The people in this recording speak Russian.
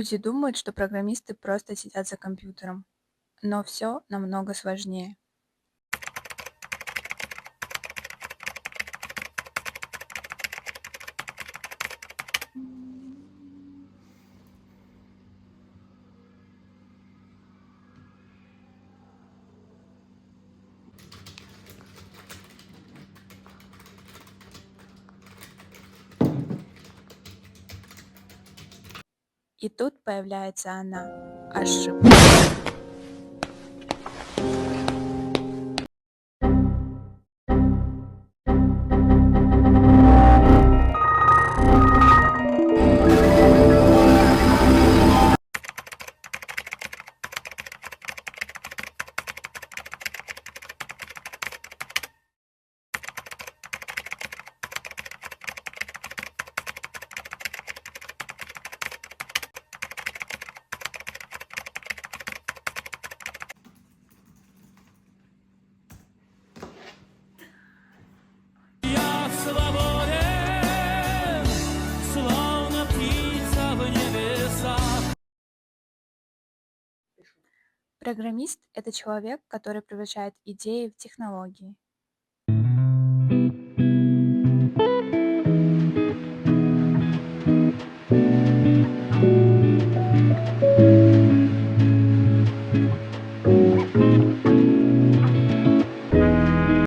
Люди думают, что программисты просто сидят за компьютером, но все намного сложнее. И тут появляется она, ошибка. Я свободен, словно птица в небесах. Программист — это человек, который превращает идеи в технологии.